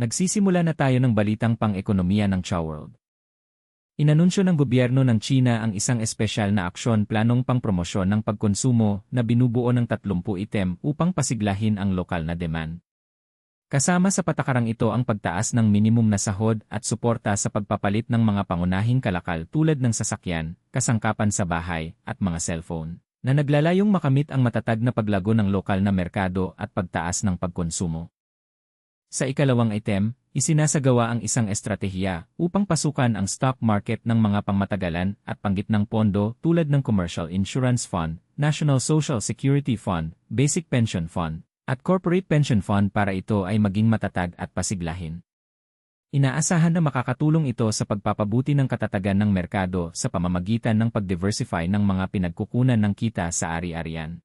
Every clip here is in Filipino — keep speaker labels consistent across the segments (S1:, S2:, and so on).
S1: Nagsisimula na tayo ng balitang pang-ekonomiya ng Chow World. Inanunsyo ng gobyerno ng China ang isang espesyal na aksyon planong pangpromosyon ng pagkonsumo na binubuo ng 30 item upang pasiglahin ang lokal na demand. Kasama sa patakarang ito ang pagtaas ng minimum na sahod at suporta sa pagpapalit ng mga pangunahing kalakal tulad ng sasakyan, kasangkapan sa bahay, at mga cellphone, na naglalayong makamit ang matatag na paglago ng lokal na merkado at pagtaas ng pagkonsumo. Sa ikalawang item, isinasagawa ang isang estratehiya upang pasukan ang stock market ng mga pangmatagalan at panggitnang pondo tulad ng Commercial Insurance Fund, National Social Security Fund, Basic Pension Fund, at Corporate Pension Fund para ito ay maging matatag at pasiglahin. Inaasahan na makakatulong ito sa pagpapabuti ng katatagan ng merkado sa pamamagitan ng pag-diversify ng mga pinagkukunan ng kita sa ari-arian.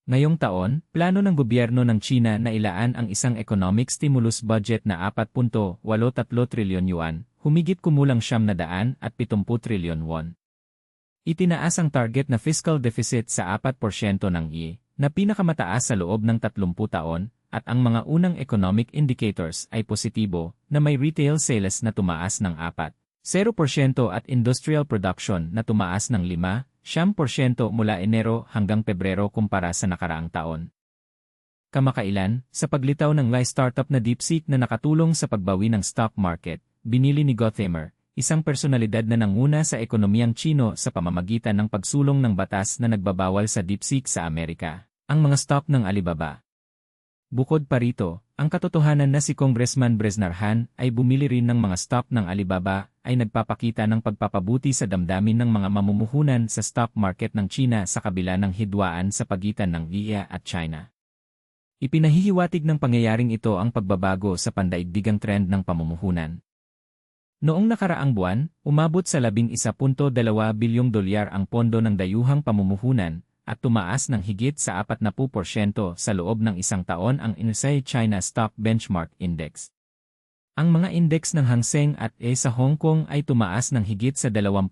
S1: Ngayong taon, plano ng gobyerno ng China na ilaan ang isang economic stimulus budget na 4.83 trilyon yuan, humigit kumulang 770 trilyon won. Itinaas ang target na fiscal deficit sa 4% ng I, na pinakamataas sa loob ng 30 taon, at ang mga unang economic indicators ay positibo, na may retail sales na tumaas ng 4.0% at industrial production na tumaas ng 5% mula Enero hanggang Pebrero kumpara sa nakaraang taon. Kamakailan, sa paglitaw ng Lai startup na DeepSeek na nakatulong sa pagbawi ng stock market, binili ni Gothamer, isang personalidad na nanguna sa ekonomiyang Chino sa pamamagitan ng pagsulong ng batas na nagbabawal sa DeepSeek sa Amerika, ang mga stock ng Alibaba. Bukod pa rito, ang katotohanan na si Congressman Bresnar Han ay bumili rin ng mga stock ng Alibaba ay nagpapakita ng pagpapabuti sa damdamin ng mga mamumuhunan sa stock market ng China sa kabila ng hidwaan sa pagitan ng VIA at China. Ipinahihiwatig ng pangyayaring ito ang pagbabago sa pandaigdigang trend ng pamumuhunan. Noong nakaraang buwan, umabot sa $11.2 bilyong ang pondo ng dayuhang pamumuhunan, at tumaas ng higit sa 40% sa loob ng isang taon ang Inside China Stock Benchmark Index. Ang mga index ng Hang Seng at E sa Hong Kong ay tumaas ng higit sa 20%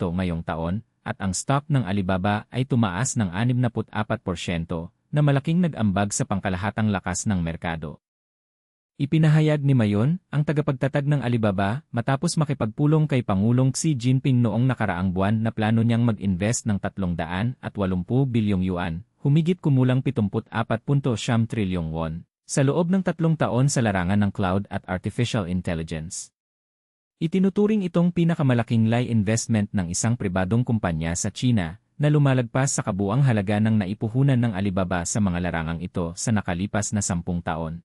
S1: ngayong taon, at ang stock ng Alibaba ay tumaas ng 64%, na malaking nag-ambag sa pangkalahatang lakas ng merkado. Ipinahayag ni Mayon, ang tagapagtatag ng Alibaba, matapos makipagpulong kay Pangulong Xi Jinping noong nakaraang buwan na plano niyang mag-invest ng 380 bilyong yuan, humigit kumulang 74.9 trilyong won, sa loob ng 3 taon sa larangan ng cloud at artificial intelligence. Itinuturing itong pinakamalaking Lai investment ng isang pribadong kumpanya sa China, na lumalagpas sa kabuang halaga ng naipuhunan ng Alibaba sa mga larangang ito sa nakalipas na 10 taon.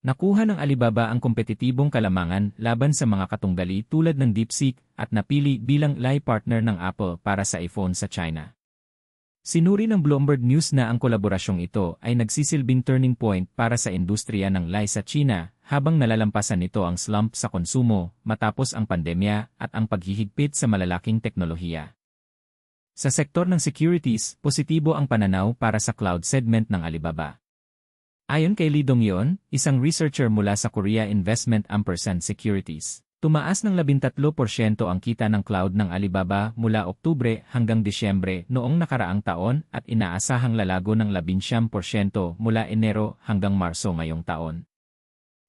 S1: Nakuha ng Alibaba ang kompetitibong kalamangan laban sa mga katunggali tulad ng DeepSeek at napili bilang Lai partner ng Apple para sa iPhone sa China. Sinuri ng Bloomberg News na ang kolaborasyong ito ay nagsisilbing turning point para sa industriya ng Lai sa China habang nalalampasan nito ang slump sa konsumo matapos ang pandemya at ang paghihigpit sa malalaking teknolohiya. Sa sektor ng securities, positibo ang pananaw para sa cloud segment ng Alibaba. Ayon kay Lee Dongyeon, isang researcher mula sa Korea Investment & Securities, tumaas ng 13% ang kita ng cloud ng Alibaba mula Oktubre hanggang Disyembre noong nakaraang taon at inaasahang lalago ng 11% mula Enero hanggang Marso ngayong taon.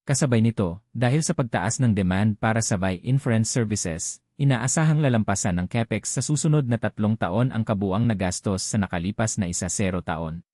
S1: Kasabay nito, dahil sa pagtaas ng demand para sa inference services, inaasahang lalampasan ng CapEx sa susunod na 3 taon ang kabuang nagastos sa nakalipas na 10 taon.